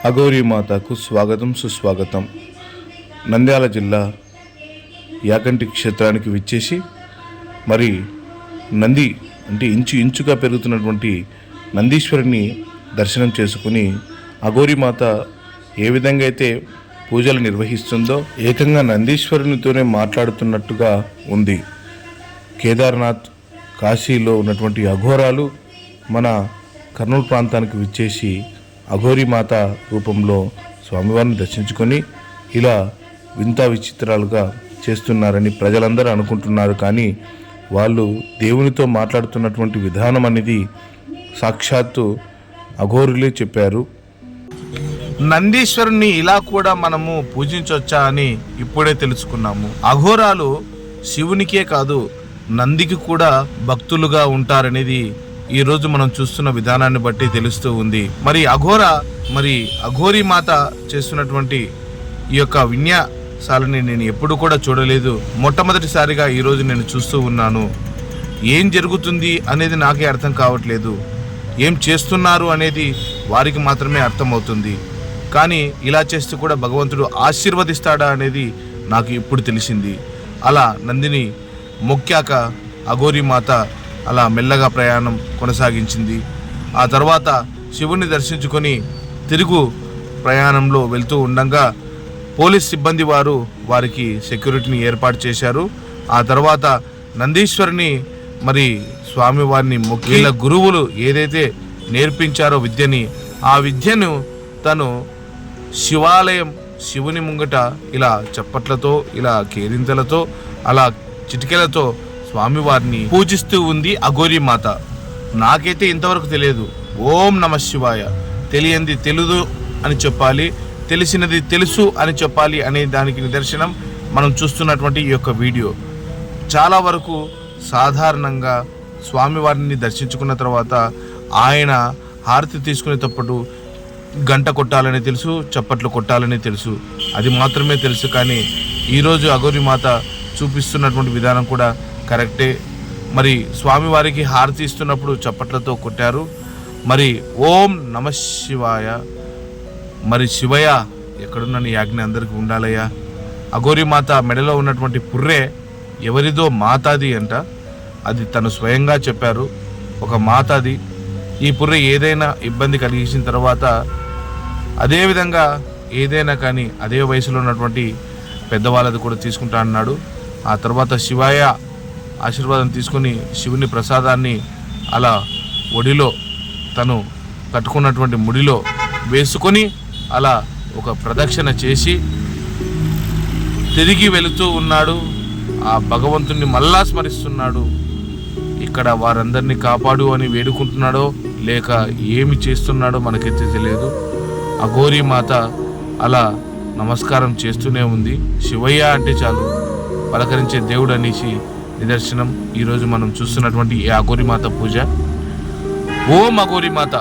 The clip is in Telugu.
అఘోరీ మాతకు స్వాగతం సుస్వాగతం. నంద్యాల జిల్లా యాగంటి క్షేత్రానికి విచ్చేసి మరి నంది అంటే ఇంచుగా పెరుగుతున్నటువంటి నందీశ్వరుని దర్శనం చేసుకుని అఘోరీ మాత ఏ విధంగా అయితే పూజలు నిర్వహిస్తుందో ఏకంగా నందీశ్వరునితోనే మాట్లాడుతున్నట్టుగా ఉంది. కేదార్నాథ్ కాశీలో ఉన్నటువంటి అఘోరాలు మన కర్నూలు ప్రాంతానికి విచ్చేసి అఘోరీ మాత రూపంలో స్వామివారిని దర్శించుకొని ఇలా వింత విచిత్రాలుగా చేస్తున్నారని ప్రజలందరూ అనుకుంటున్నారు. కానీ వాళ్ళు దేవునితో మాట్లాడుతున్నటువంటి విధానం అనేది సాక్షాత్తు అఘోరులే చెప్పారు. నందీశ్వరుని ఇలా కూడా మనము పూజించవచ్చా అని ఇప్పుడే తెలుసుకున్నాము. అఘోరాలు శివునికే కాదు నందికి కూడా భక్తులుగా ఉంటారనేది ఈరోజు మనం చూస్తున్న విధానాన్ని బట్టి తెలుస్తూ ఉంది. మరి అఘోరీ మాత చేస్తున్నటువంటి ఈ యొక్క విన్యాసాలని నేను ఎప్పుడు కూడా చూడలేదు. మొట్టమొదటిసారిగా ఈరోజు నేను చూస్తూ ఉన్నాను. ఏం జరుగుతుంది అనేది నాకే అర్థం కావట్లేదు. ఏం చేస్తున్నారు అనేది వారికి మాత్రమే అర్థమవుతుంది. కానీ ఇలా చేస్తూ కూడా భగవంతుడు ఆశీర్వదిస్తాడా అనేది నాకు ఇప్పుడు తెలిసింది. అలా నందిని మొక్కాక అఘోరీ మాత అలా మెల్లగా ప్రయాణం కొనసాగించింది. ఆ తర్వాత శివుని దర్శించుకొని తిరుగు ప్రయాణంలో వెళ్తూ ఉండగా పోలీస్ సిబ్బంది వారికి సెక్యూరిటీని ఏర్పాటు చేశారు. ఆ తర్వాత నందీశ్వరుని మరి స్వామివారిని మొక్కిల గురువులు ఏదైతే నేర్పించారో విద్యని, ఆ విద్యను తను శివుని ముంగట ఇలా చప్పట్లతో, ఇలా కేరింతలతో, అలా చిటికెలతో స్వామివారిని పూజిస్తూ ఉంది అఘోరీ మాత. నాకైతే ఇంతవరకు తెలియదు. ఓం నమ శివాయ. తెలియంది తెలుదు అని చెప్పాలి, తెలిసినది తెలుసు అని చెప్పాలి అనే దానికి నిదర్శనం మనం చూస్తున్నటువంటి ఈ యొక్క వీడియో. చాలా వరకు సాధారణంగా స్వామివారిని దర్శించుకున్న తర్వాత ఆయన హారతి తీసుకునేటప్పుడు గంట కొట్టాలని తెలుసు, చప్పట్లు కొట్టాలని తెలుసు. అది మాత్రమే తెలుసు. కానీ ఈరోజు అఘోరీ మాత చూపిస్తున్నటువంటి విధానం కూడా కరెక్టే. మరి స్వామివారికి హారతి ఇస్తున్నప్పుడు చప్పట్లతో కొట్టారు. మరి ఓం నమ శివాయ. మరి శివయ్య ఎక్కడున్న నీ ఆజ్ఞ అందరికీ ఉండాలయ్యా. అఘోరీ మాత మెడలో ఉన్నటువంటి పుర్రె ఎవరిదో మాతాది అంట. అది తను స్వయంగా చెప్పారు, ఒక మాతాది. ఈ పుర్రె ఏదైనా ఇబ్బంది కలిగించిన తర్వాత అదేవిధంగా ఏదైనా కానీ అదే వయసులో ఉన్నటువంటి పెద్దవాళ్ళది కూడా తీసుకుంటా అన్నాడు. ఆ తర్వాత శివయ్య ఆశీర్వాదం తీసుకొని శివుని ప్రసాదాన్ని అలా ఒడిలో తను కట్టుకున్నటువంటి ముడిలో వేసుకొని అలా ఒక ప్రదక్షిణ చేసి తిరిగి వెళుతూ ఉన్నాడు. ఆ భగవంతుణ్ణి మళ్ళా స్మరిస్తున్నాడు. ఇక్కడ వారందరినీ కాపాడు అని వేడుకుంటున్నాడో లేక ఏమి చేస్తున్నాడో మనకైతే తెలియదు. అఘోరీ మాత అలా నమస్కారం చేస్తూనే ఉంది. శివయ్య అంటే చాలు పలకరించే దేవుడు అనేసి నిదర్శనం ఈరోజు మనం చూస్తున్నటువంటి ఈ అఘోరీ మాత పూజ. ఓం అఘోరీ మాత.